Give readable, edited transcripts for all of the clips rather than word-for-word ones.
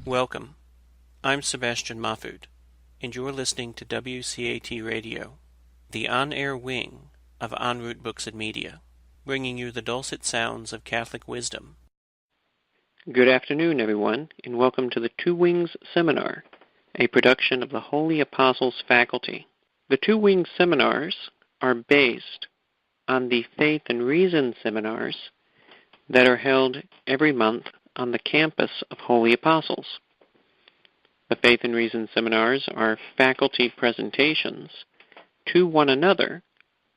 Welcome. I'm Sebastian Mahfood, and you're listening to WCAT Radio, the on-air wing of En route Books and Media, bringing you the dulcet sounds of Catholic wisdom. Good afternoon, everyone, and welcome to the Two Wings Seminar, a production of the Holy Apostles faculty. The Two Wings Seminars are based on the Faith and Reason seminars that are held every month on the campus of Holy Apostles. The Faith and Reason seminars are faculty presentations to one another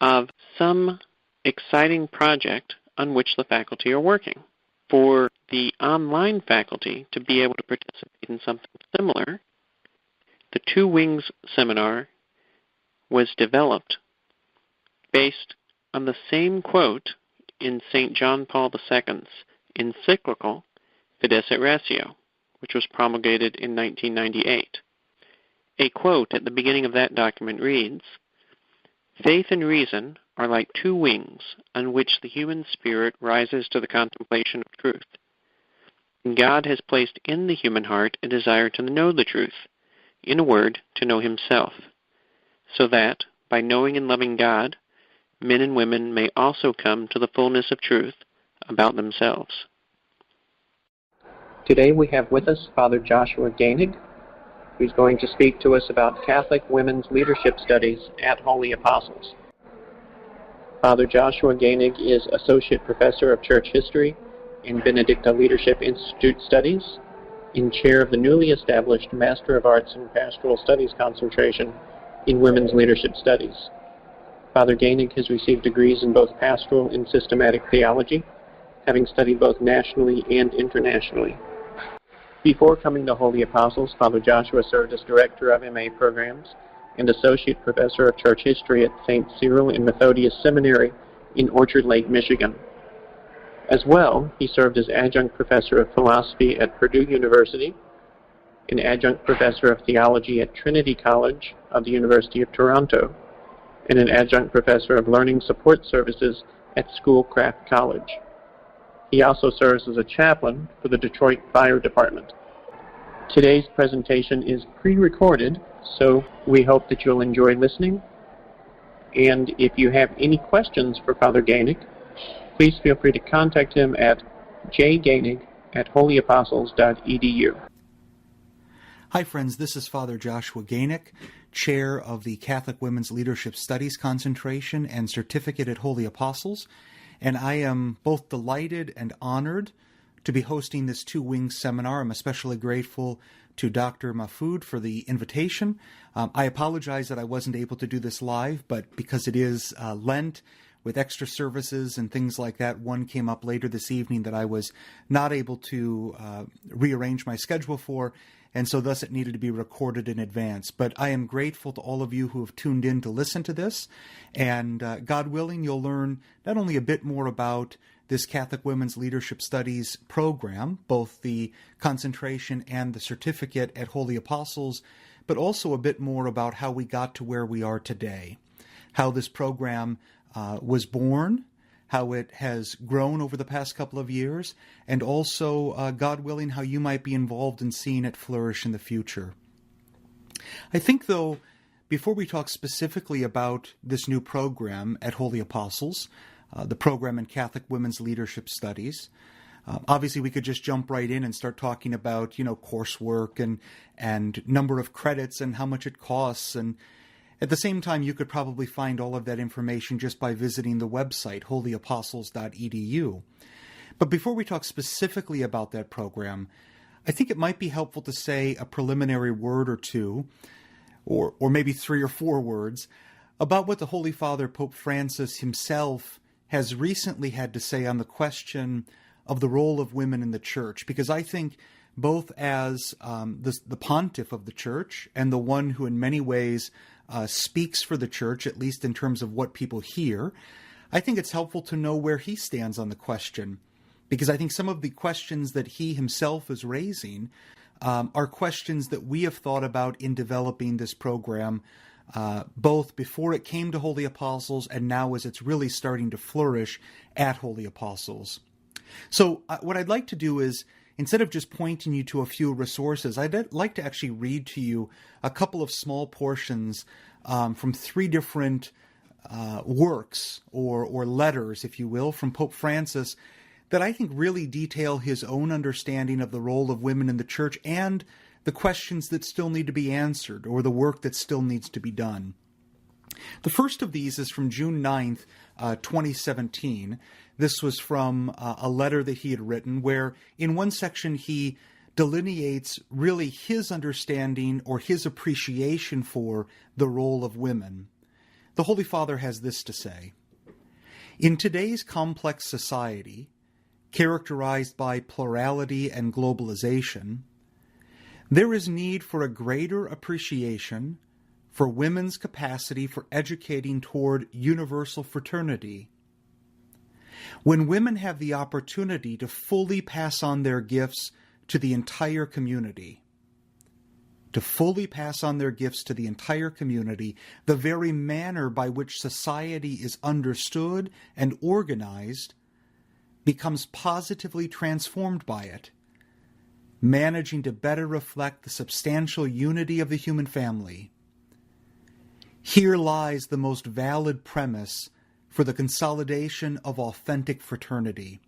of some exciting project on which the faculty are working. For the online faculty to be able to participate in something similar, the Two Wings seminar was developed based on the same quote in St. John Paul II's encyclical Fides et Ratio, which was promulgated in 1998. A quote at the beginning of that document reads, "Faith and reason are like two wings on which the human spirit rises to the contemplation of truth. And God has placed in the human heart a desire to know the truth, in a word, to know himself, so that, by knowing and loving God, men and women may also come to the fullness of truth about themselves." Today we have with us Father Joshua Genig, who's going to speak to us about Catholic Women's Leadership Studies at Holy Apostles. Father Joshua Genig is Associate Professor of Church History in Benedicta Leadership Institute Studies, and Chair of the newly established Master of Arts in Pastoral Studies concentration in Women's Leadership Studies. Father Genig has received degrees in both pastoral and systematic theology, having studied both nationally and internationally. Before coming to Holy Apostles, Father Joshua served as Director of MA Programs and Associate Professor of Church History at St. Cyril and Methodius Seminary in Orchard Lake, Michigan. As well, he served as Adjunct Professor of Philosophy at Purdue University, an Adjunct Professor of Theology at Trinity College of the University of Toronto, and an Adjunct Professor of Learning Support Services at Schoolcraft College. He also serves as a chaplain for the Detroit Fire Department. Today's presentation is pre-recorded, so we hope that you'll enjoy listening. And if you have any questions for Father Genig, please feel free to contact him at jgenig@holyapostles.edu. Hi friends, this is Father Joshua Genig, Chair of the Catholic Women's Leadership Studies Concentration and Certificate at Holy Apostles, and I am both delighted and honored to be hosting this Two Wings seminar. I'm especially grateful to Dr. Mahfood for the invitation. I apologize that I wasn't able to do this live, but because it is Lent with extra services and things like that, one came up later this evening that I was not able to rearrange my schedule for, and so thus it needed to be recorded in advance. But I am grateful to all of you who have tuned in to listen to this, and God willing, you'll learn not only a bit more about this Catholic Women's Leadership Studies program, both the concentration and the certificate at Holy Apostles, but also a bit more about how we got to where we are today, how this program was born, how it has grown over the past couple of years, and also, God willing, how you might be involved in seeing it flourish in the future. I think, though, before we talk specifically about this new program at Holy Apostles, the program in Catholic Women's Leadership Studies, obviously we could just jump right in and start talking about, coursework and number of credits and how much it costs, and at the same time, you could probably find all of that information just by visiting the website, holyapostles.edu. But before we talk specifically about that program, I think it might be helpful to say a preliminary word or two, or maybe 3 or 4 words, about what the Holy Father Pope Francis himself has recently had to say on the question of the role of women in the Church, because I think both as the pontiff of the Church and the one who in many ways speaks for the Church, at least in terms of what people hear, I think it's helpful to know where he stands on the question, because I think some of the questions that he himself is raising are questions that we have thought about in developing this program, both before it came to Holy Apostles and now as it's really starting to flourish at Holy Apostles. So what I'd like to do is, instead of just pointing you to a few resources, I'd like to actually read to you a couple of small portions from three different works or letters, if you will, from Pope Francis that I think really detail his own understanding of the role of women in the Church and the questions that still need to be answered or the work that still needs to be done. The first of these is from June 9th, 2017. This was from a letter that he had written where in one section he delineates really his understanding or his appreciation for the role of women. The Holy Father has this to say: "In today's complex society, characterized by plurality and globalization, there is need for a greater appreciation for women's capacity for educating toward universal fraternity. When women have the opportunity to fully pass on their gifts to the entire community, the very manner by which society is understood and organized becomes positively transformed by it, managing to better reflect the substantial unity of the human family. Here lies the most valid premise for the consolidation of authentic fraternity.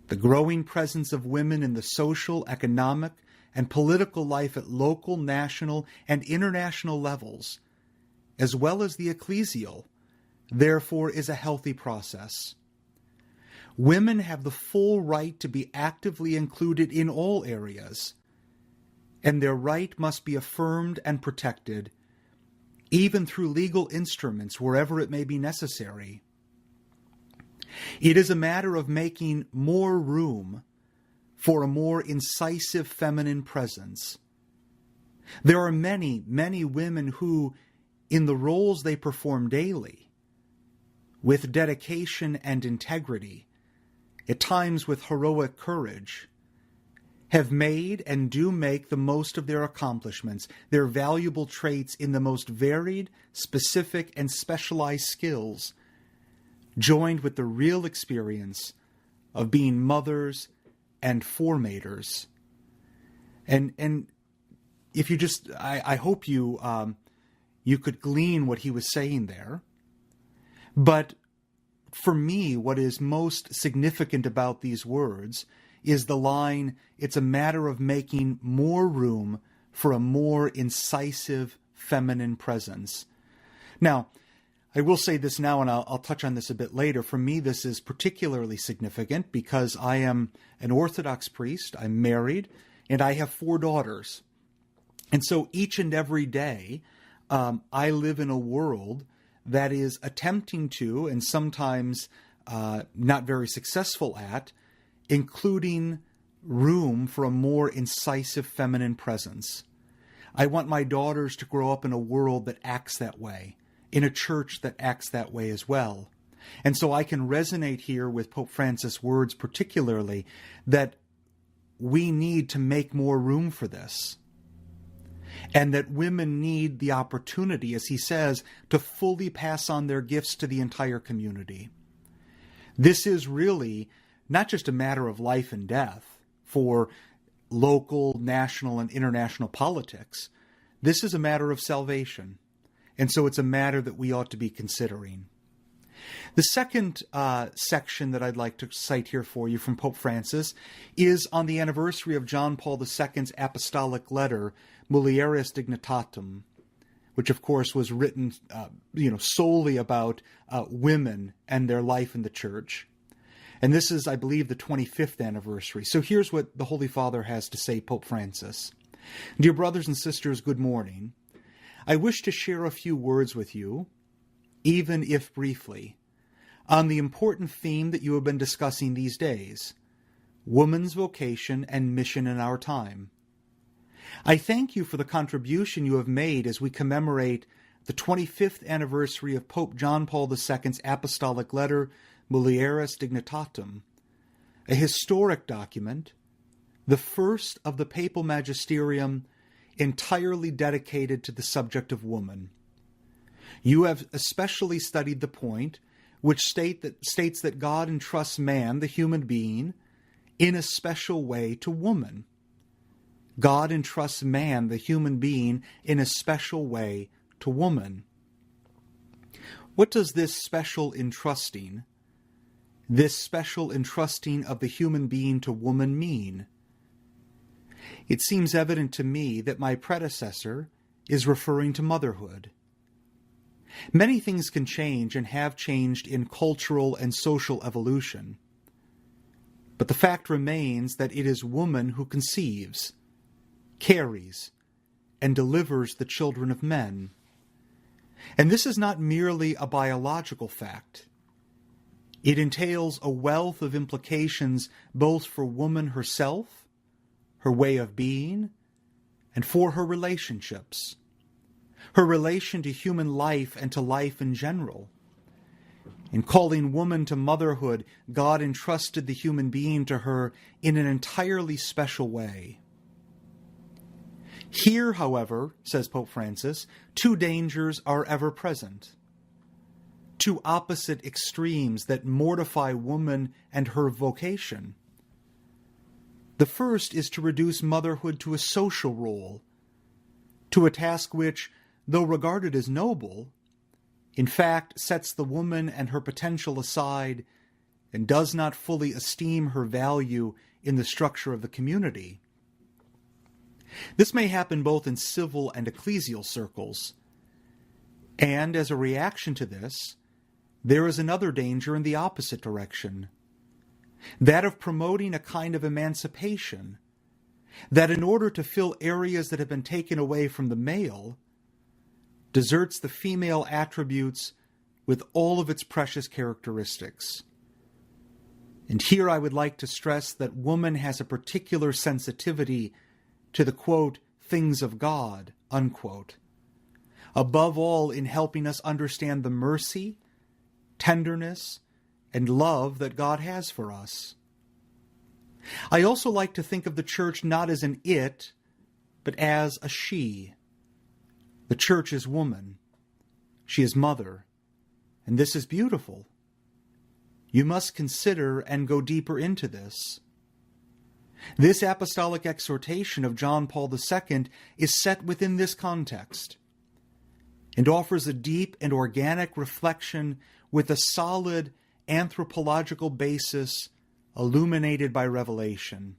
The growing presence of women in the social, economic, and political life at local, national, and international levels, as well as the ecclesial, therefore is a healthy process. Women have the full right to be actively included in all areas, and their right must be affirmed and protected, even through legal instruments wherever it may be necessary. It is a matter of making more room for a more incisive feminine presence. There are many, many women who, in the roles they perform daily, with dedication and integrity, at times with heroic courage, have made and do make the most of their accomplishments, their valuable traits in the most varied, specific, and specialized skills, joined with the real experience of being mothers and formators. And if you just, I hope you could glean what he was saying there. But for me, what is most significant about these words is the line, "It's a matter of making more room for a more incisive feminine presence." Now, I will say this now, and I'll touch on this a bit later. For me, this is particularly significant because I am an Orthodox priest, I'm married, and I have 4 daughters. And so each and every day, I live in a world that is attempting to, and sometimes not very successful at, including room for a more incisive feminine presence. I want my daughters to grow up in a world that acts that way, in a church that acts that way as well. And so I can resonate here with Pope Francis' words particularly, that we need to make more room for this. And that women need the opportunity, as he says, to fully pass on their gifts to the entire community. This is really not just a matter of life and death for local, national, and international politics. This is a matter of salvation. And so it's a matter that we ought to be considering. The second section that I'd like to cite here for you from Pope Francis is on the anniversary of John Paul II's apostolic letter, Mulieris Dignitatum, which of course was written solely about women and their life in the church. And this is, I believe, the 25th anniversary. So here's what the Holy Father has to say, Pope Francis. "Dear brothers and sisters, good morning. I wish to share a few words with you, even if briefly, on the important theme that you have been discussing these days, woman's vocation and mission in our time. I thank you for the contribution you have made as we commemorate the 25th anniversary of Pope John Paul II's apostolic letter Mulieris Dignitatum, a historic document, the first of the papal magisterium entirely dedicated to the subject of woman. You have especially studied the point which states that God entrusts man, the human being, in a special way to woman. God entrusts man, the human being, in a special way to woman. What does this special entrusting of the human being to woman mean? It seems evident to me that my predecessor is referring to motherhood. Many things can change and have changed in cultural and social evolution, but the fact remains that it is woman who conceives, carries, and delivers the children of men. And this is not merely a biological fact. It entails a wealth of implications both for woman herself, her way of being, and for her relationships, her relation to human life and to life in general. In calling woman to motherhood, God entrusted the human being to her in an entirely special way. Here, however, says Pope Francis, two dangers are ever present. Two opposite extremes that mortify woman and her vocation. The first is to reduce motherhood to a social role, to a task which, though regarded as noble, in fact sets the woman and her potential aside and does not fully esteem her value in the structure of the community. This may happen both in civil and ecclesial circles, and as a reaction to this, there is another danger in the opposite direction, that of promoting a kind of emancipation, that in order to fill areas that have been taken away from the male, deserts the female attributes with all of its precious characteristics. And here I would like to stress that woman has a particular sensitivity to the, quote, things of God, unquote, above all in helping us understand the mercy, tenderness, and love that God has for us. I also like to think of the church not as an it, but as a she. The church is woman. She is mother. And this is beautiful. You must consider and go deeper into this. This apostolic exhortation of John Paul II is set within this context and offers a deep and organic reflection with a solid anthropological basis illuminated by revelation.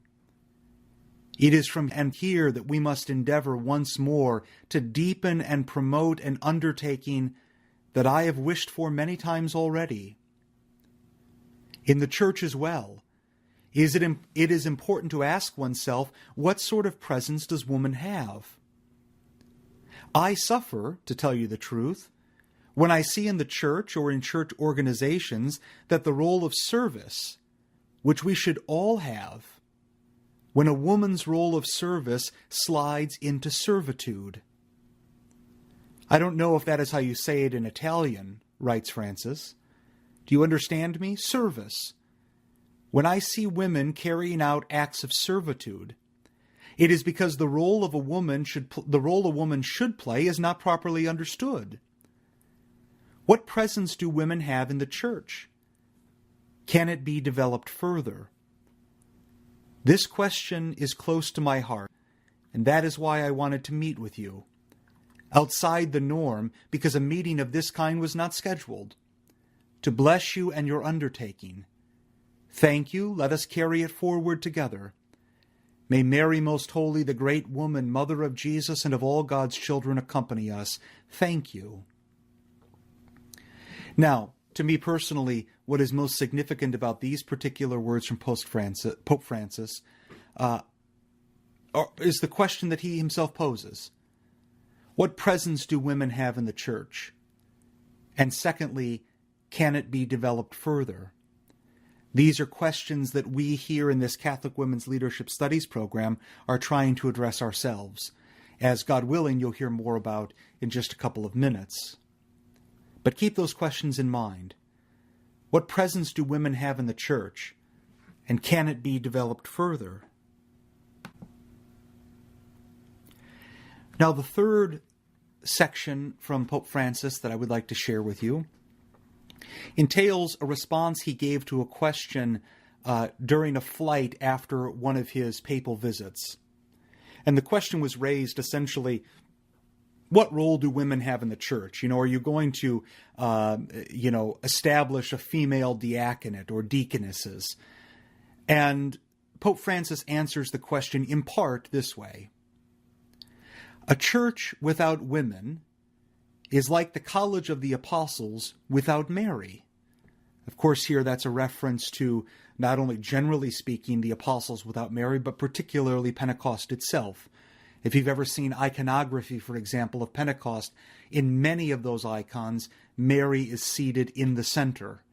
It is from and here that we must endeavor once more to deepen and promote an undertaking that I have wished for many times already. In the church as well, it is important to ask oneself, what sort of presence does woman have? I suffer, to tell you the truth, when I see in the church or in church organizations that the role of service, which we should all have, when a woman's role of service slides into servitude. I don't know if that is how you say it in Italian, writes Francis. Do you understand me? Service. When I see women carrying out acts of servitude, it is because the role a woman should play is not properly understood. What presence do women have in the church? Can it be developed further? This question is close to my heart, and that is why I wanted to meet with you. Outside the norm, because a meeting of this kind was not scheduled. To bless you and your undertaking. Thank you, let us carry it forward together. May Mary Most Holy, the great woman, Mother of Jesus and of all God's children, accompany us. Thank you. Now, to me personally, what is most significant about these particular words from Pope Francis is the question that he himself poses. What presence do women have in the church? And secondly, can it be developed further? These are questions that we here in this Catholic Women's Leadership Studies program are trying to address ourselves. as God willing you'll hear more about in just a couple of minutes. But keep those questions in mind. What presence do women have in the church, and can it be developed further? Now, the third section from Pope Francis that I would like to share with you entails a response he gave to a question during a flight after one of his papal visits. And the question was raised essentially, what role do women have in the church? Are you going to, establish a female diaconate or deaconesses? And Pope Francis answers the question in part this way. A church without women is like the College of the Apostles without Mary. Of course, here that's a reference to not only generally speaking the apostles without Mary, but particularly Pentecost itself. If you've ever seen iconography, for example, of Pentecost, in many of those icons, Mary is seated in the center.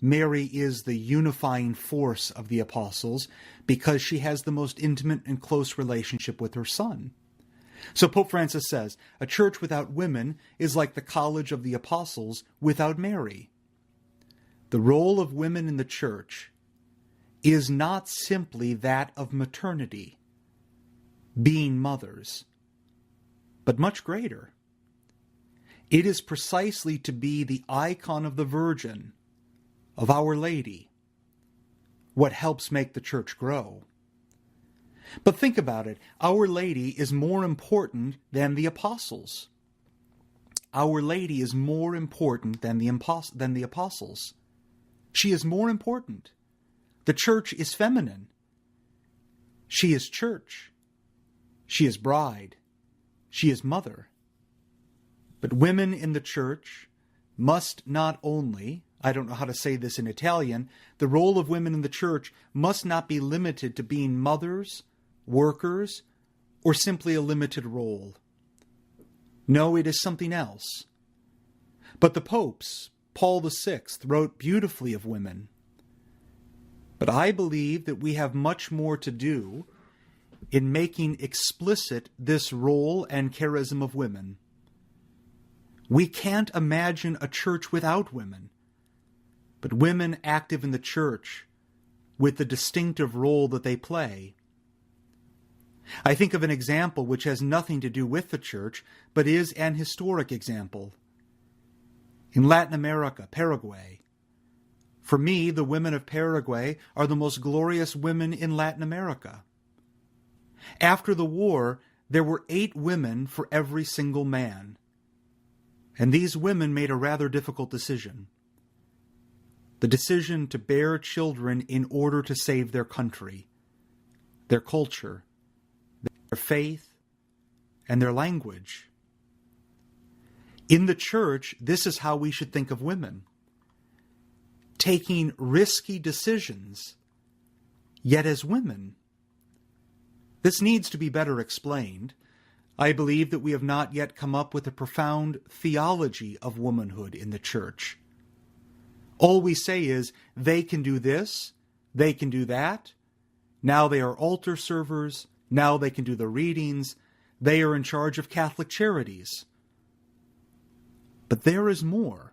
Mary is the unifying force of the apostles because she has the most intimate and close relationship with her Son. So Pope Francis says, a church without women is like the College of the Apostles without Mary. The role of women in the church is not simply that of maternity, being mothers, but much greater. It is precisely to be the icon of the Virgin, of Our Lady, what helps make the church grow. But think about it. Our Lady is more important than the apostles. Our Lady is more important than the apostles. She is more important. The church is feminine. She is church. She is bride. She is mother. But women in the church must not only, I don't know how to say this in Italian, the role of women in the church must not be limited to being mothers, workers, or simply a limited role. No, it is something else. But the popes, Paul VI, wrote beautifully of women. But I believe that we have much more to do in making explicit this role and charism of women. We can't imagine a church without women, but women active in the church with the distinctive role that they play. I think of an example which has nothing to do with the church, but is an historic example. In Latin America, Paraguay. For me, the women of Paraguay are the most glorious women in Latin America. After the war, there were 8 women for every single man. And these women made a rather difficult decision. The decision to bear children in order to save their country, their culture, their faith, and their language. In the church, this is how we should think of women. Taking risky decisions, yet as women. This needs to be better explained. I believe that we have not yet come up with a profound theology of womanhood in the church. All we say is, they can do this, they can do that. Now they are altar servers. Now they can do the readings. They are in charge of Catholic charities. But there is more.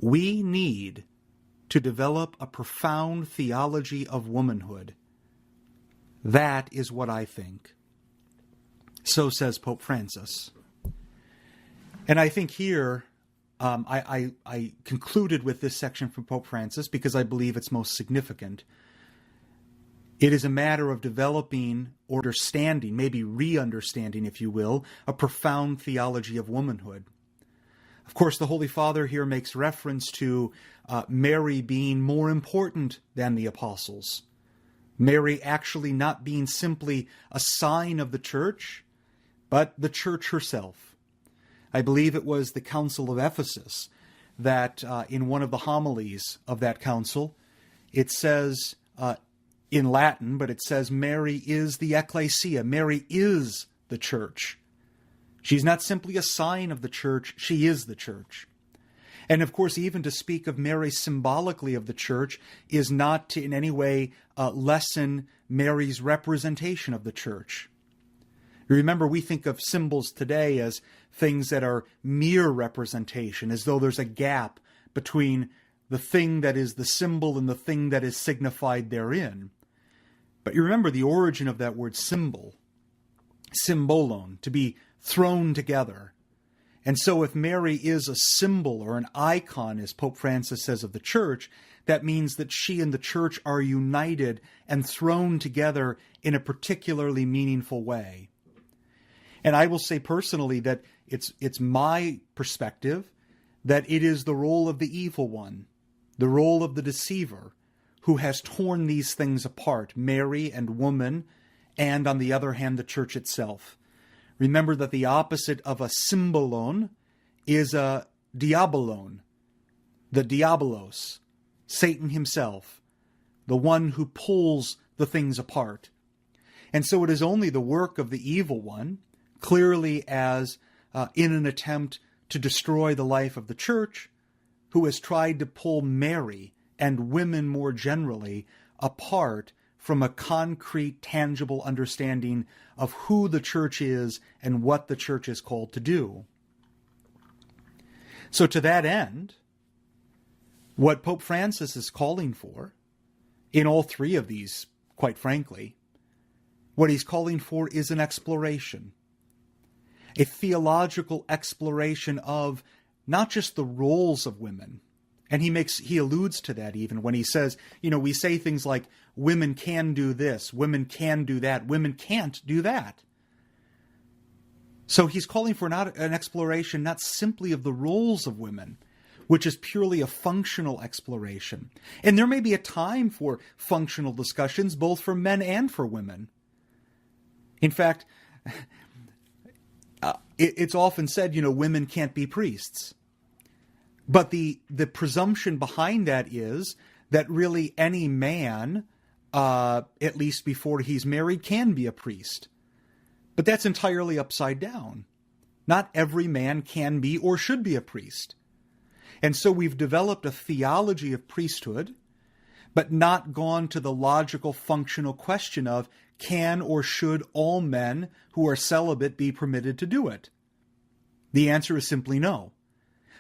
We need to develop a profound theology of womanhood. That is what I think. So says Pope Francis. And I think here, I concluded with this section from Pope Francis because I believe it's most significant. It is a matter of developing or understanding, maybe re-understanding, if you will, a profound theology of womanhood. Of course, the Holy Father here makes reference to Mary being more important than the apostles. Mary actually not being simply a sign of the church, but the church herself. I believe it was the Council of Ephesus that in one of the homilies of that council, it says in Latin, but it says Mary is the ecclesia. Mary is the church. She's not simply a sign of the church, she is the church. And of course, even to speak of Mary symbolically of the church is not to in any way lessen Mary's representation of the church. Remember, we think of symbols today as things that are mere representation, as though there's a gap between the thing that is the symbol and the thing that is signified therein. But you remember the origin of that word symbol, symbolon, to be thrown together. And so if Mary is a symbol or an icon, as Pope Francis says of the Church, that means that she and the Church are united and thrown together in a particularly meaningful way. And I will say personally that it's my perspective that it is the role of the evil one, the role of the deceiver, who has torn these things apart, Mary and woman, and on the other hand, the Church itself. Remember that the opposite of a symbolon is a diabolon, the diabolos, Satan himself, the one who pulls the things apart. And so it is only the work of the evil one, clearly as in an attempt to destroy the life of the Church, who has tried to pull Mary and women more generally apart from a concrete, tangible understanding of who the Church is and what the Church is called to do. So to that end, what Pope Francis is calling for, in all three of these, quite frankly, what he's calling for is an exploration, a theological exploration of not just the roles of women. And he alludes to that even when he says, we say things like, women can do this, women can do that, women can't do that. So he's calling for not an exploration, not simply of the roles of women, which is purely a functional exploration. And there may be a time for functional discussions, both for men and for women. In fact, it's often said, women can't be priests. But the presumption behind that is that really any man, at least before he's married, can be a priest. But that's entirely upside down. Not every man can be or should be a priest. And so we've developed a theology of priesthood, but not gone to the logical, functional question of, can or should all men who are celibate be permitted to do it? The answer is simply no.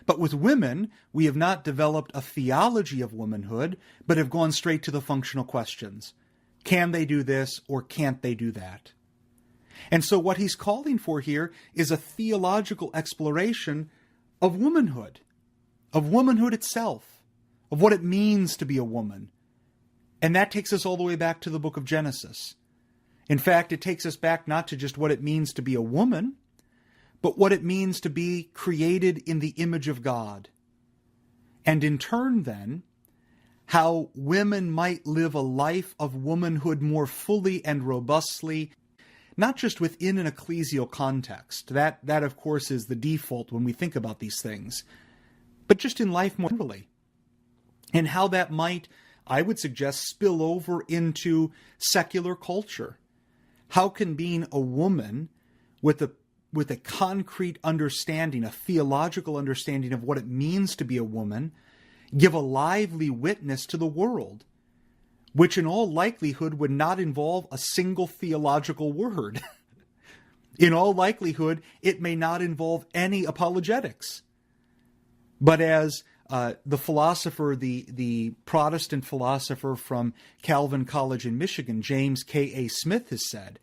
But with women, we have not developed a theology of womanhood, but have gone straight to the functional questions. Can they do this or can't they do that? And so what he's calling for here is a theological exploration of womanhood itself, of what it means to be a woman. And that takes us all the way back to the book of Genesis. In fact, it takes us back not to just what it means to be a woman, but what it means to be created in the image of God. And in turn, then, how women might live a life of womanhood more fully and robustly, not just within an ecclesial context. That of course, is the default when we think about these things, but just in life more generally. And how that might, I would suggest, spill over into secular culture. How can being a woman with a concrete understanding, a theological understanding of what it means to be a woman, give a lively witness to the world, which in all likelihood would not involve a single theological word. In all likelihood, it may not involve any apologetics. But as the philosopher, the Protestant philosopher from Calvin College in Michigan, James K.A. Smith, has said,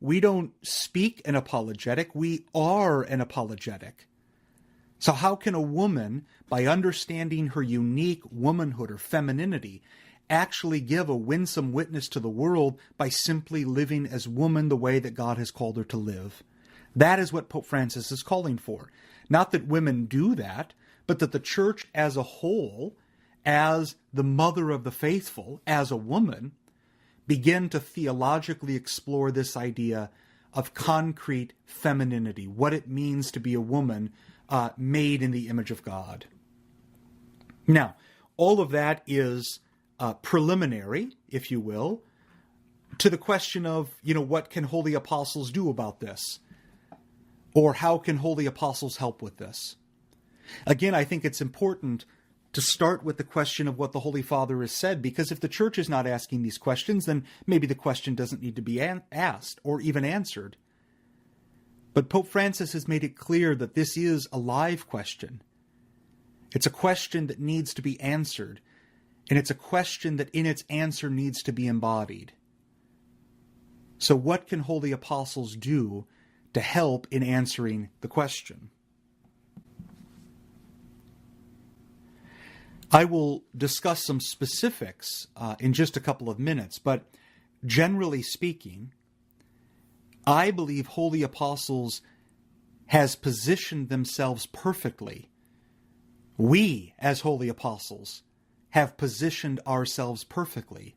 we don't speak an apologetic, we are an apologetic. So how can a woman, by understanding her unique womanhood or femininity, actually give a winsome witness to the world by simply living as woman the way that God has called her to live? That is what Pope Francis is calling for. Not that women do that, but that the Church as a whole, as the mother of the faithful, as a woman, begin to theologically explore this idea of concrete femininity, what it means to be a woman made in the image of God. Now, all of that is preliminary, if you will, to the question of, what can holy apostles do about this? Or how can holy apostles help with this? Again, I think it's important to start with the question of what the Holy Father has said, because if the Church is not asking these questions, then maybe the question doesn't need to be asked or even answered. But Pope Francis has made it clear that this is a live question. It's a question that needs to be answered, and it's a question that in its answer needs to be embodied. So what can holy apostles do to help in answering the question? I will discuss some specifics in just a couple of minutes, but generally speaking, I believe holy apostles has positioned themselves perfectly. We, as holy apostles, have positioned ourselves perfectly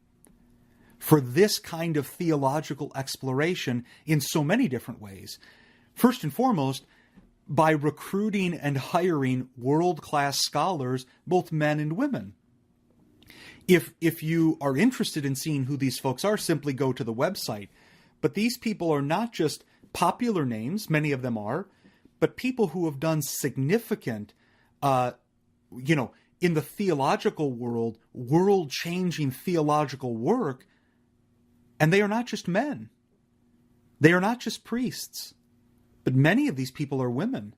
for this kind of theological exploration in so many different ways. First and foremost, by recruiting and hiring world-class scholars, both men and women. If you are interested in seeing who these folks are, simply go to the website. But these people are not just popular names, many of them are, but people who have done significant, in the theological world, world-changing theological work. And they are not just men. They are not just priests. But many of these people are women.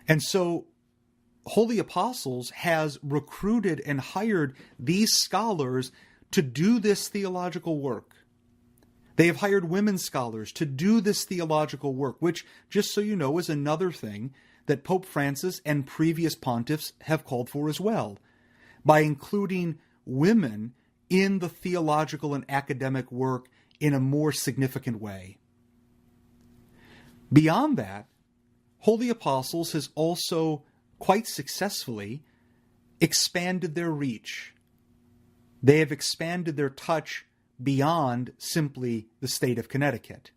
And so Holy Apostles has recruited and hired these scholars to do this theological work. They have hired women scholars to do this theological work, which, just so you know, is another thing that Pope Francis and previous pontiffs have called for as well, by including women in the theological and academic work in a more significant way. Beyond that, Holy Apostles has also quite successfully expanded their reach. They have expanded their touch beyond simply the state of Connecticut.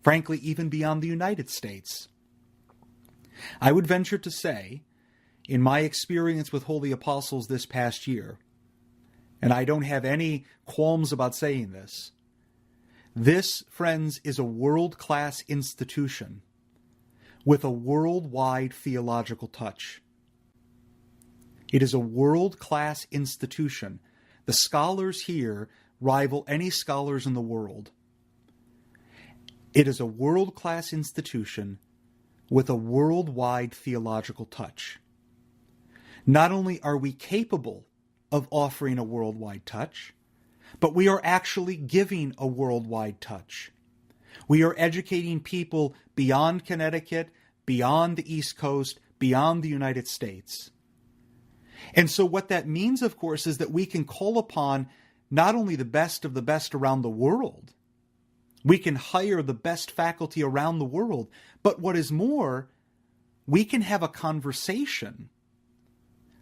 Frankly, even beyond the United States. I would venture to say, in my experience with Holy Apostles this past year, and I don't have any qualms about saying this, this, friends, is a world-class institution with a worldwide theological touch. It is a world-class institution. The scholars here rival any scholars in the world. It is a world-class institution with a worldwide theological touch. Not only are we capable of offering a worldwide touch, but we are actually giving a worldwide touch. We are educating people beyond Connecticut, beyond the East Coast, beyond the United States. And so what that means, of course, is that we can call upon not only the best of the best around the world, we can hire the best faculty around the world, but what is more, we can have a conversation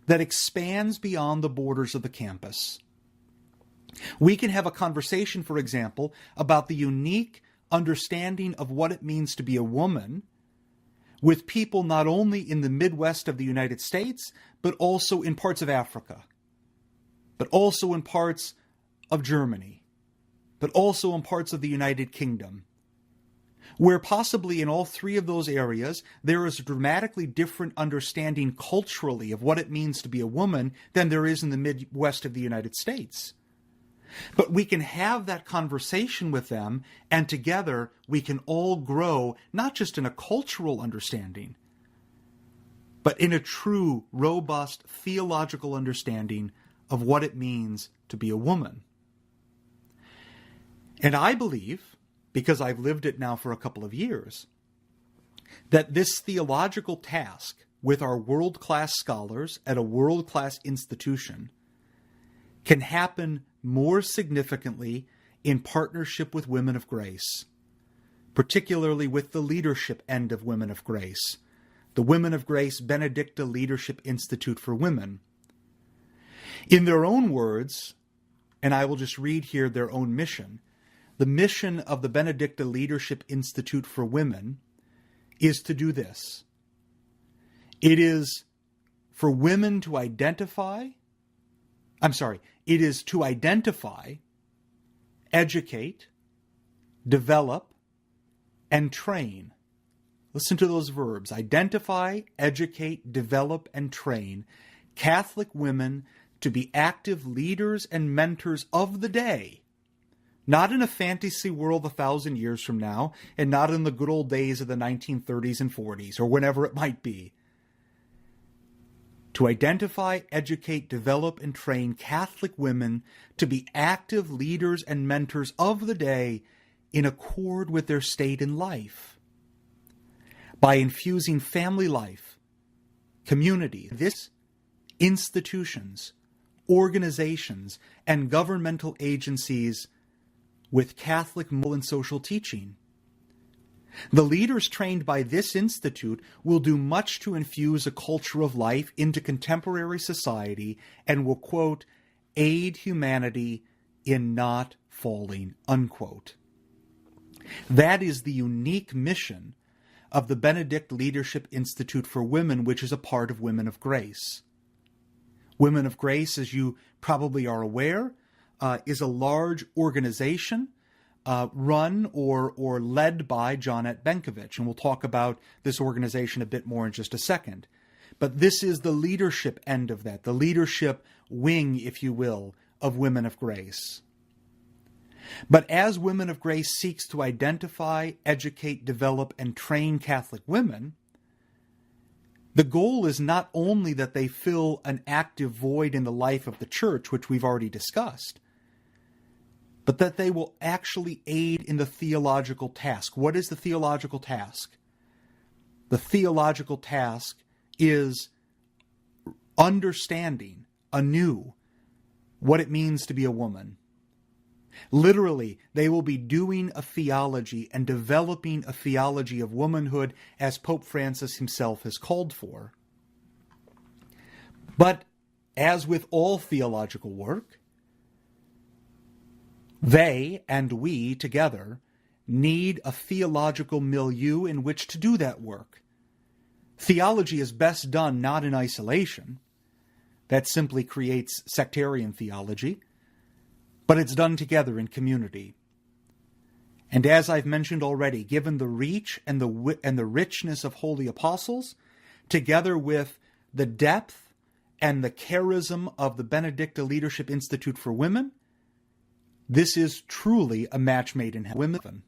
that expands beyond the borders of the campus. We can have a conversation, for example, about the unique understanding of what it means to be a woman with people not only in the Midwest of the United States, but also in parts of Africa, but also in parts of Germany, but also in parts of the United Kingdom, where possibly in all three of those areas, there is a dramatically different understanding culturally of what it means to be a woman than there is in the Midwest of the United States. But we can have that conversation with them, and together we can all grow, not just in a cultural understanding, but in a true, robust, theological understanding of what it means to be a woman. And I believe, because I've lived it now for a couple of years, that this theological task with our world-class scholars at a world-class institution can happen more significantly in partnership with Women of Grace, particularly with the leadership end of Women of Grace, the Women of Grace Benedicta Leadership Institute for Women. In their own words, and I will just read here their own mission, the mission of the Benedicta Leadership Institute for Women is to do this. It is for women to identify, it is to identify, educate, develop, and train. Listen to those verbs. Identify, educate, develop, and train Catholic women to be active leaders and mentors of the day, Not in a fantasy world 1,000 years from now, and not in the good old days of the 1930s and 40s, or whenever it might be. To identify, educate, develop, and train Catholic women to be active leaders and mentors of the day in accord with their state in life. By infusing family life, community, institutions, organizations, and governmental agencies with Catholic moral and social teaching. The leaders trained by this institute will do much to infuse a culture of life into contemporary society and will, quote, aid humanity in not falling, unquote. That is the unique mission of the Benedict Leadership Institute for Women, which is a part of Women of Grace. Women of Grace, as you probably are aware, is a large organization run or led by Jonette Benkovich, and we'll talk about this organization a bit more in just a second. But this is the leadership end of that, the leadership wing, if you will, of Women of Grace. But as Women of Grace seeks to identify, educate, develop, and train Catholic women, the goal is not only that they fill an active void in the life of the Church, which we've already discussed, but that they will actually aid in the theological task. What is the theological task? The theological task is understanding anew what it means to be a woman. Literally, they will be doing a theology and developing a theology of womanhood as Pope Francis himself has called for. But as with all theological work, they and we together need a theological milieu in which to do that work. Theology is best done not in isolation. That simply creates sectarian theology. But it's done together in community. And as I've mentioned already, given the reach and the richness of holy apostles, together with the depth and the charism of the Benedictine Leadership Institute for Women, this is truly a match made in heaven.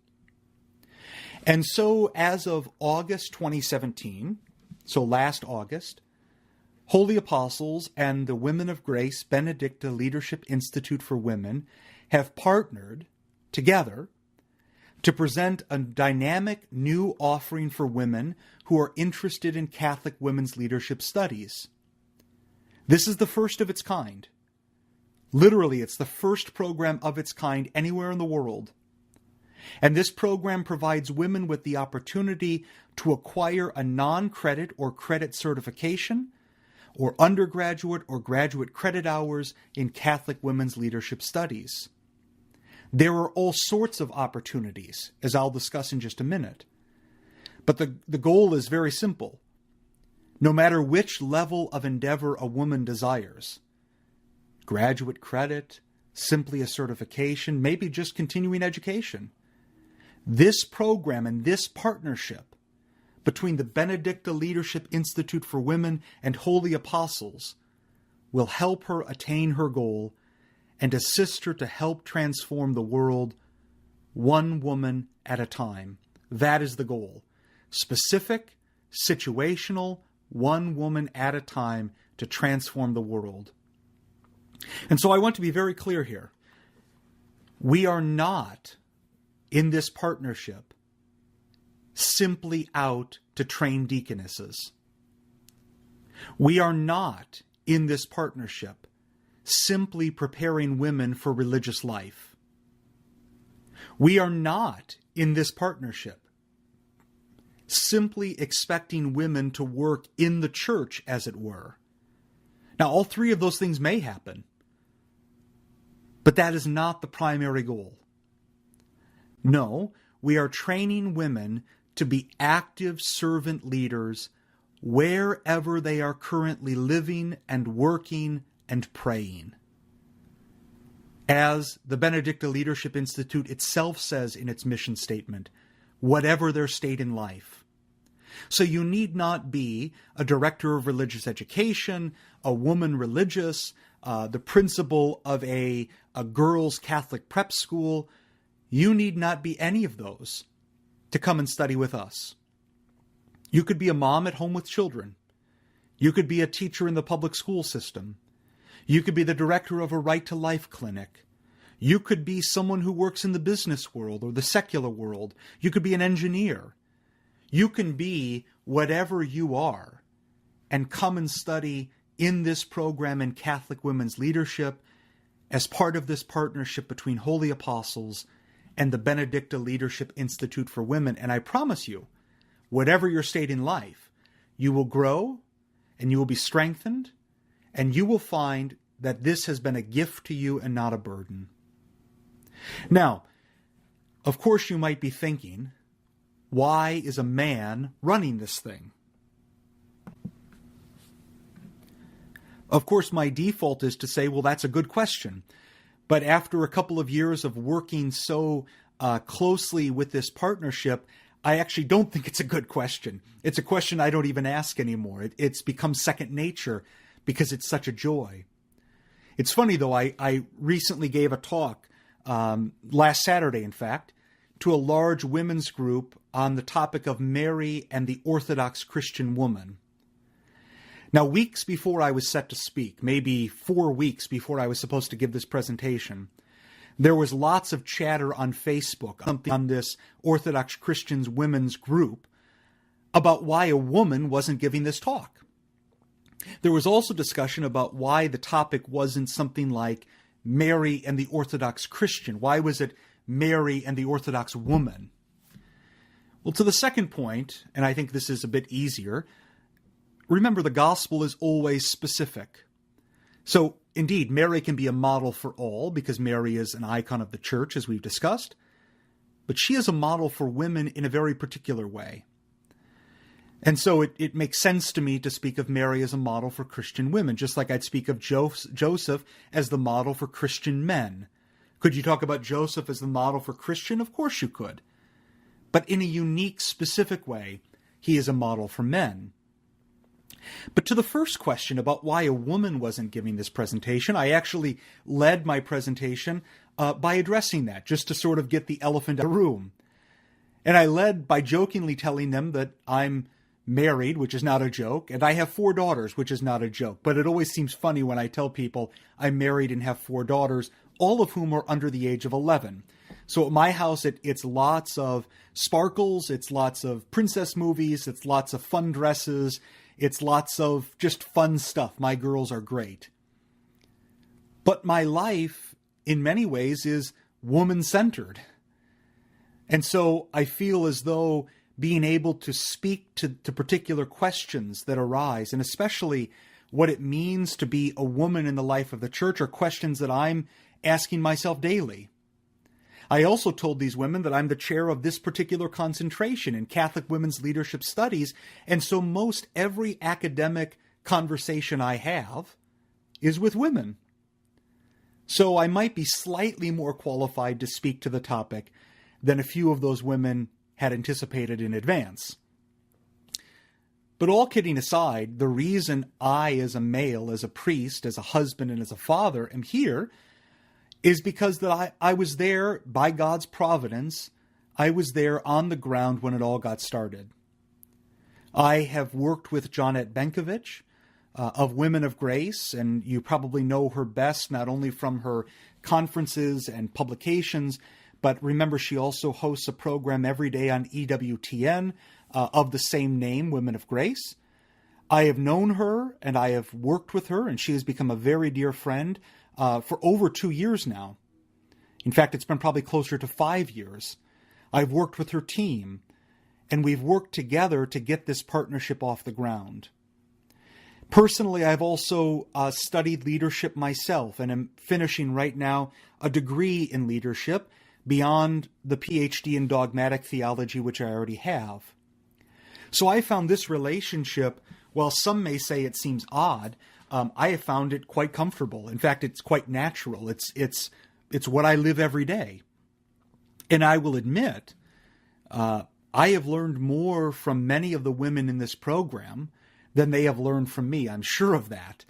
And so as of August 2017, so last August, Holy Apostles and the Women of Grace Benedictine Leadership Institute for Women have partnered together to present a dynamic new offering for women who are interested in Catholic women's leadership studies. This is the first of its kind. Literally, it's the first program of its kind anywhere in the world. And this program provides women with the opportunity to acquire a non-credit or credit certification or undergraduate or graduate credit hours in Catholic women's leadership studies. There are all sorts of opportunities, as I'll discuss in just a minute. But the goal is very simple. No matter which level of endeavor a woman desires, graduate credit, simply a certification, maybe just continuing education, this program and this partnership between the Benedictine Leadership Institute for Women and Holy Apostles will help her attain her goal and assist her to help transform the world one woman at a time. That is the goal. Specific, situational, one woman at a time to transform the world. And so I want to be very clear here. We are not, in this partnership, simply out to train deaconesses. We are not, in this partnership, simply preparing women for religious life. We are not, in this partnership, simply expecting women to work in the church, as it were. Now, all three of those things may happen, but that is not the primary goal. No, we are training women to be active servant leaders wherever they are currently living and working and praying. As the Benedictine Leadership Institute itself says in its mission statement, whatever their state in life. So you need not be a director of religious education, a woman religious, the principal of a girls' Catholic prep school. You need not be any of those to come and study with us. You could be a mom at home with children. You could be a teacher in the public school system. You could be the director of a Right to Life clinic. You could be someone who works in the business world or the secular world. You could be an engineer. You can be whatever you are and come and study in this program in Catholic Women's Leadership as part of this partnership between Holy Apostles and the Benedicta Leadership Institute for Women. And I promise you, whatever your state in life, you will grow and you will be strengthened, and you will find that this has been a gift to you and not a burden. Now, of course you might be thinking, why is a man running this thing? Of course, my default is to say, well, that's a good question. But after a couple of years of working so closely with this partnership, I actually don't think it's a good question. It's a question I don't even ask anymore. It's become second nature because it's such a joy. It's funny, though, I recently gave a talk, last Saturday, in fact, to a large women's group on the topic of Mary and the Orthodox Christian woman. Now, weeks before I was set to speak, maybe 4 weeks before I was supposed to give this presentation, there was lots of chatter on Facebook, on this Orthodox Christians women's group, about why a woman wasn't giving this talk. There was also discussion about why the topic wasn't something like Mary and the Orthodox Christian. Why was it Mary and the Orthodox woman? Well, to the second point, and I think this is a bit easier, remember the gospel is always specific. So, indeed, Mary can be a model for all because Mary is an icon of the church, as we've discussed, but she is a model for women in a very particular way. And so it makes sense to me to speak of Mary as a model for Christian women, just like I'd speak of Joseph as the model for Christian men. Could you talk about Joseph as the model for Christian? Of course you could. But in a unique, specific way, he is a model for men. But to the first question about why a woman wasn't giving this presentation, I actually led my presentation by addressing that, just to sort of get the elephant out of the room. And I led by jokingly telling them that I'm married, which is not a joke, and I have 4 daughters, which is not a joke. But it always seems funny when I tell people I'm married and have 4 daughters, all of whom are under the age of 11. So at my house, it's lots of sparkles, it's lots of princess movies, it's lots of fun dresses, it's lots of just fun stuff. My girls are great. But my life, in many ways, is woman-centered. And so I feel as though being able to speak to particular questions that arise, and especially what it means to be a woman in the life of the church, are questions that I'm asking myself daily. I also told these women that I'm the chair of this particular concentration in Catholic Women's Leadership Studies, and so most every academic conversation I have is with women. So I might be slightly more qualified to speak to the topic than a few of those women had anticipated in advance. But all kidding aside, the reason I, as a male, as a priest, as a husband, and as a father, am here is because that I was there by God's providence. I was there on the ground when it all got started. I have worked with Jonette Benkovich of Women of Grace, and you probably know her best not only from her conferences and publications, but remember she also hosts a program every day on EWTN of the same name, Women of Grace. I have known her and I have worked with her, and she has become a very dear friend for over 2 years now. In fact, it's been probably closer to 5 years. I've worked with her team, and we've worked together to get this partnership off the ground. Personally, I've also studied leadership myself, and am finishing right now a degree in leadership beyond the PhD in dogmatic theology, which I already have. So I found this relationship, while some may say it seems odd, I have found it quite comfortable. In fact, it's quite natural. It's what I live every day. And I will admit, I have learned more from many of the women in this program than they have learned from me. I'm sure of that.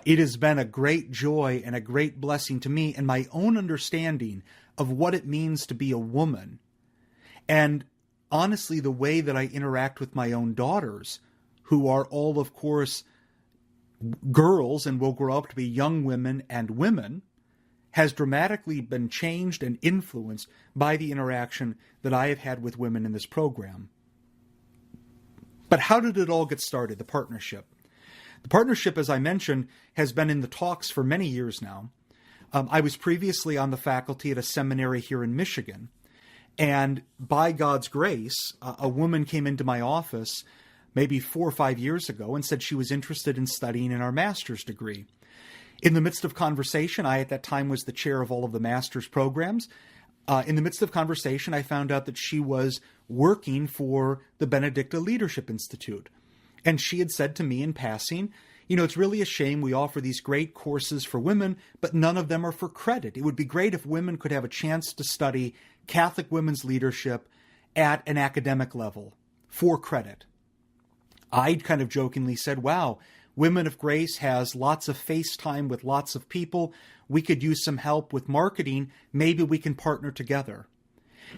It has been a great joy and a great blessing to me and my own understanding of what it means to be a woman. And honestly, the way that I interact with my own daughters, who are all, of course, girls and will grow up to be young women and women, has dramatically been changed and influenced by the interaction that I have had with women in this program. But how did it all get started, the partnership? The partnership, as I mentioned, has been in the talks for many years now. I was previously on the faculty at a seminary here in Michigan, and by God's grace, a woman came into my office maybe 4 or 5 years ago and said she was interested in studying in our master's degree. In the midst of conversation, I at that time was the chair of all of the master's programs. In the midst of conversation, I found out that she was working for the Benedicta Leadership Institute. And she had said to me in passing, it's really a shame we offer these great courses for women, but none of them are for credit. It would be great if women could have a chance to study Catholic women's leadership at an academic level for credit. I'd kind of jokingly said, wow, Women of Grace has lots of FaceTime with lots of people. We could use some help with marketing. Maybe we can partner together.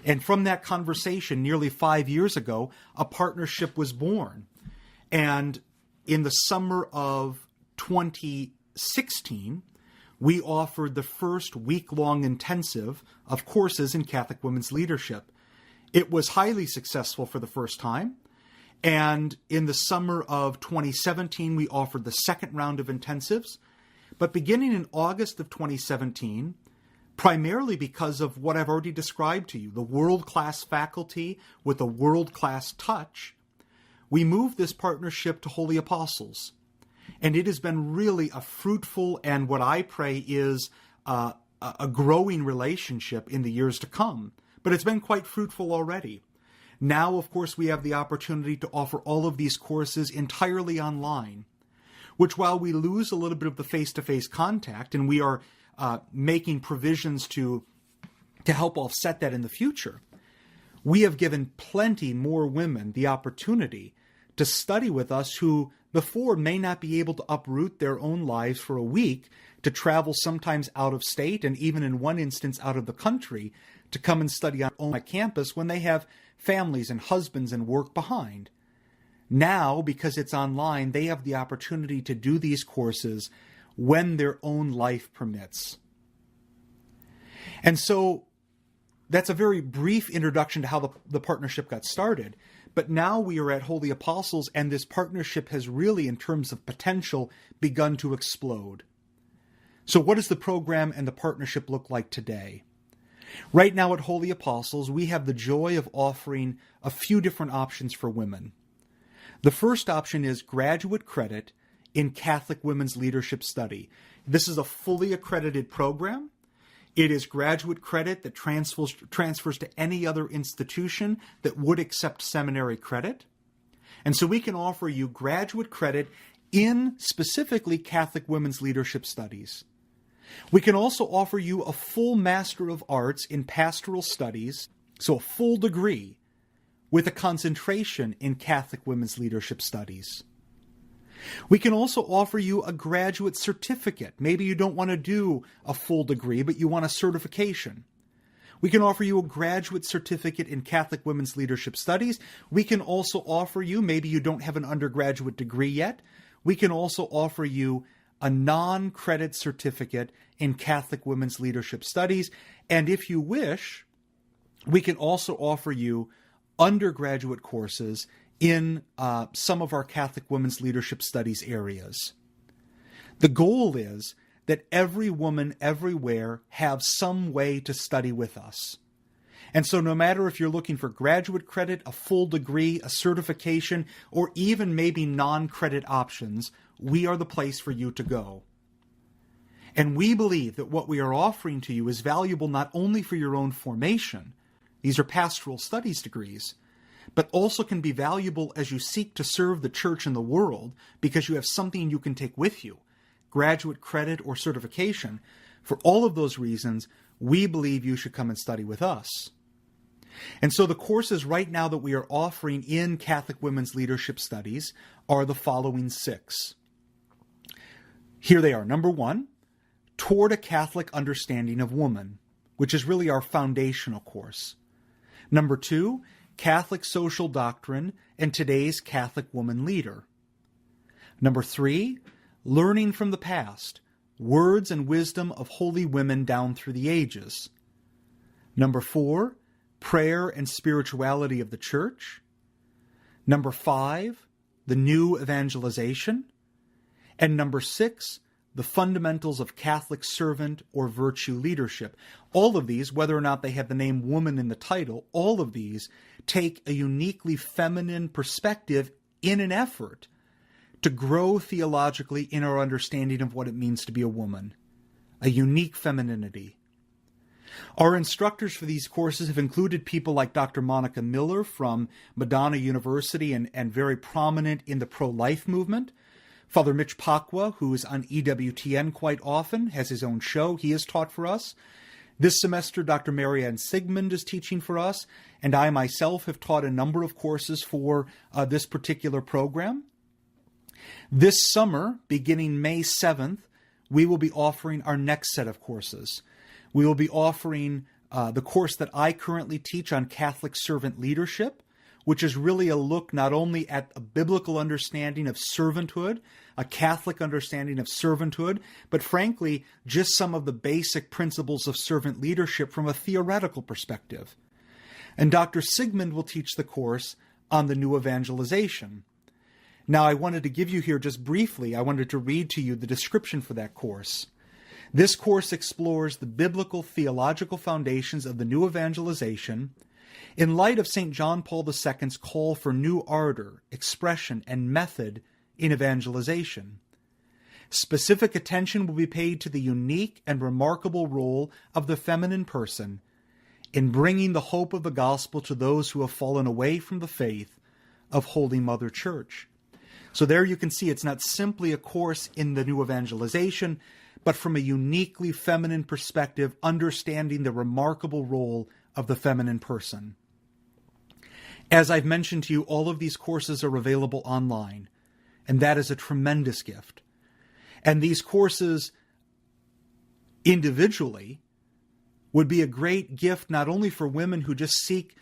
And from that conversation nearly 5 years ago, a partnership was born. And in the summer of 2016, we offered the first week-long intensive of courses in Catholic women's leadership. It was highly successful for the first time. And in the summer of 2017, we offered the second round of intensives. But beginning in August of 2017, primarily because of what I've already described to you, the world-class faculty with a world-class touch, we moved this partnership to Holy Apostles. And it has been really a fruitful and what I pray is a growing relationship in the years to come. But it's been quite fruitful already. Now, of course, we have the opportunity to offer all of these courses entirely online, which while we lose a little bit of the face-to-face contact, and we are making provisions to help offset that in the future, we have given plenty more women the opportunity to study with us who before may not be able to uproot their own lives for a week to travel sometimes out of state and even in one instance out of the country to come and study on my campus when they have families and husbands and work behind. Now, because it's online, they have the opportunity to do these courses when their own life permits. And so that's a very brief introduction to how the partnership got started. But now we are at Holy Apostles, and this partnership has really, in terms of potential, begun to explode. So what does the program and the partnership look like today? Right now at Holy Apostles, we have the joy of offering a few different options for women. The first option is graduate credit in Catholic women's leadership study. This is a fully accredited program. It is graduate credit that transfers to any other institution that would accept seminary credit. And so we can offer you graduate credit in specifically Catholic women's leadership studies. We can also offer you a full Master of Arts in Pastoral Studies, so a full degree, with a concentration in Catholic women's leadership studies. We can also offer you a graduate certificate. Maybe you don't want to do a full degree, but you want a certification. We can offer you a graduate certificate in Catholic women's leadership studies. We can also offer you, maybe you don't have an undergraduate degree yet, we can also offer you a non-credit certificate in Catholic women's leadership studies. And if you wish, we can also offer you undergraduate courses in some of our Catholic women's leadership studies areas. The goal is that every woman everywhere have some way to study with us. And so no matter if you're looking for graduate credit, a full degree, a certification, or even maybe non-credit options, we are the place for you to go. And we believe that what we are offering to you is valuable not only for your own formation, these are pastoral studies degrees, but also can be valuable as you seek to serve the church and the world because you have something you can take with you, graduate credit or certification. For all of those reasons, we believe you should come and study with us. And so the courses right now that we are offering in Catholic women's leadership studies are the following 6. Here they are. Number 1, Toward a Catholic Understanding of Woman, which is really our foundational course. Number 2, Catholic Social Doctrine and Today's Catholic Woman Leader. Number 3, Learning from the Past, Words and Wisdom of Holy Women Down Through the Ages. Number 4, Prayer and Spirituality of the Church. Number 5, The New Evangelization. And number 6, The Fundamentals of Catholic Servant or Virtue Leadership. All of these, whether or not they have the name woman in the title, all of these take a uniquely feminine perspective in an effort to grow theologically in our understanding of what it means to be a woman. A unique femininity. Our instructors for these courses have included people like Dr. Monica Miller from Madonna University and very prominent in the pro-life movement. Father Mitch Pacwa, who is on EWTN quite often, has his own show he has taught for us. This semester, Dr. Marianne Sigmund is teaching for us, and I myself have taught a number of courses for this particular program. This summer, beginning May 7th, we will be offering our next set of courses. We will be offering the course that I currently teach on Catholic servant leadership, which is really a look not only at a biblical understanding of servanthood, a Catholic understanding of servanthood, but frankly, just some of the basic principles of servant leadership from a theoretical perspective. And Dr. Sigmund will teach the course on the new evangelization. Now, I wanted to give you here just briefly, I wanted to read to you the description for that course. This course explores the biblical theological foundations of the new evangelization in light of St. John Paul II's call for new ardor, expression, and method in evangelization. Specific attention will be paid to the unique and remarkable role of the feminine person in bringing the hope of the gospel to those who have fallen away from the faith of Holy Mother Church. So there you can see it's not simply a course in the new evangelization, but from a uniquely feminine perspective, understanding the remarkable role of the feminine person. As I've mentioned to you, all of these courses are available online, and that is a tremendous gift. And these courses individually would be a great gift not only for women who just seek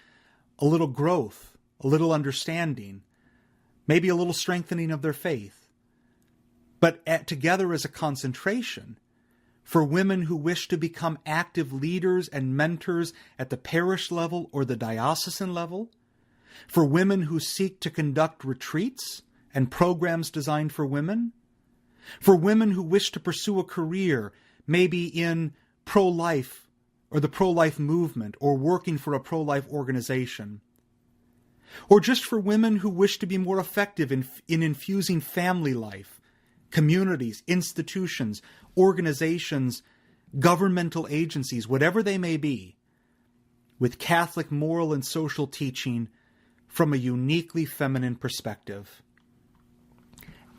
a little growth, a little understanding, maybe a little strengthening of their faith, but together as a concentration for women who wish to become active leaders and mentors at the parish level or the diocesan level, for women who seek to conduct retreats and programs designed for women, for women who wish to pursue a career, maybe in pro-life or the pro-life movement or working for a pro-life organization, or just for women who wish to be more effective in infusing family life, communities, institutions, organizations, governmental agencies, whatever they may be, with Catholic moral and social teaching from a uniquely feminine perspective.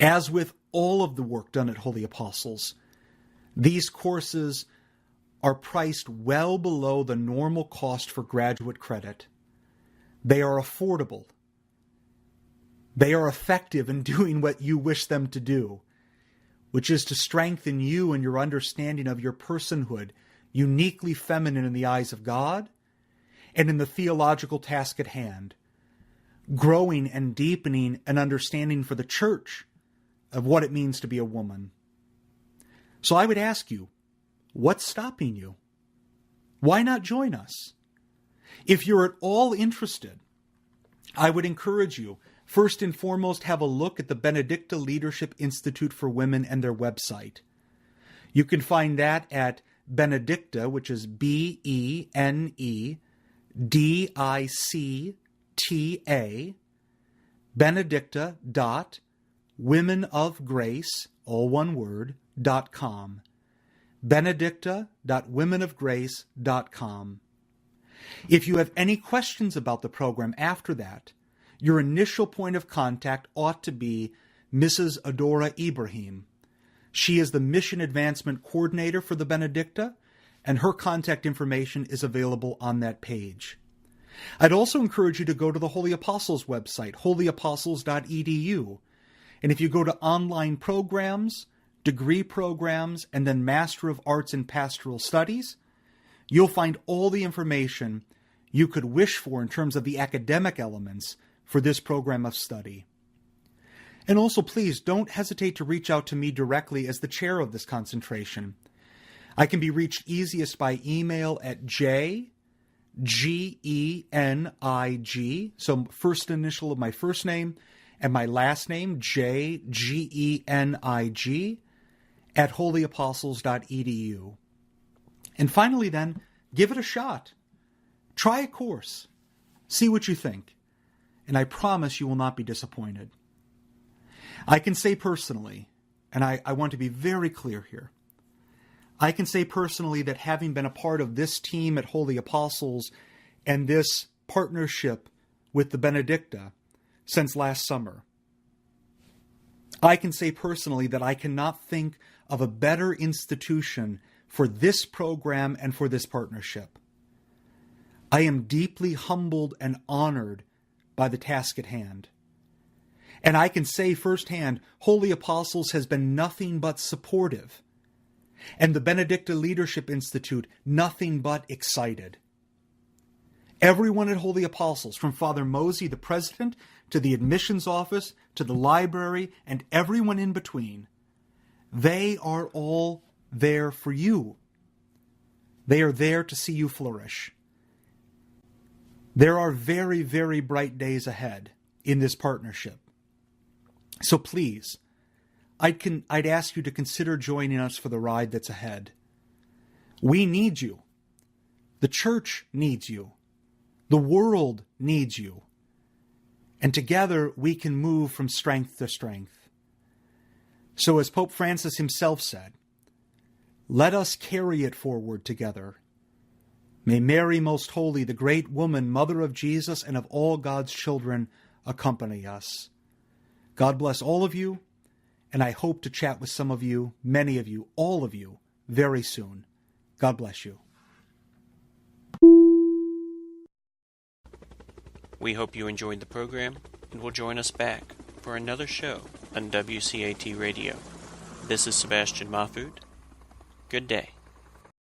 As with all of the work done at Holy Apostles, these courses are priced well below the normal cost for graduate credit. They are affordable. They are effective in doing what you wish them to do, which is to strengthen you in your understanding of your personhood, uniquely feminine in the eyes of God, and in the theological task at hand, growing and deepening an understanding for the Church of what it means to be a woman. So I would ask you, what's stopping you? Why not join us? If you're at all interested, I would encourage you, first and foremost, have a look at the Benedicta Leadership Institute for Women and their website. You can find that at Benedicta, which is BENEDICTA, benedicta.womenofgrace, all one word, .com. benedicta.womenofgrace.com. If you have any questions about the program after that, your initial point of contact ought to be Mrs. Adora Ibrahim. She is the Mission Advancement Coordinator for the Benedicta, and her contact information is available on that page. I'd also encourage you to go to the Holy Apostles website, holyapostles.edu. And if you go to online programs, degree programs, and then Master of Arts in Pastoral Studies, you'll find all the information you could wish for in terms of the academic elements for this program of study. And also, please don't hesitate to reach out to me directly as the chair of this concentration. I can be reached easiest by email at Genig, so first initial of my first name and my last name, Genig, at holyapostles.edu. And finally then, give it a shot. Try a course. See what you think. And I promise you will not be disappointed. I can say personally, and I want to be very clear here, I can say personally that having been a part of this team at Holy Apostles and this partnership with the Benedicta since last summer, I can say personally that I cannot think of a better institution for this program and for this partnership. I am deeply humbled and honored by the task at hand. And I can say firsthand, Holy Apostles has been nothing but supportive, and the Benedicta Leadership Institute nothing but excited. Everyone at Holy Apostles, from Father Mosey, the president, to the admissions office, to the library, and everyone in between, they are all there for you. They are there to see you flourish. There are very, very bright days ahead in this partnership. So please, I'd ask you to consider joining us for the ride that's ahead. We need you. The church needs you. The world needs you. And together we can move from strength to strength. So as Pope Francis himself said, let us carry it forward together. May Mary Most Holy, the great woman, Mother of Jesus and of all God's children, accompany us. God bless all of you, and I hope to chat with some of you, many of you, all of you, very soon. God bless you. We hope you enjoyed the program and will join us back for another show on WCAT Radio. This is Sebastian Mahfood. Good day.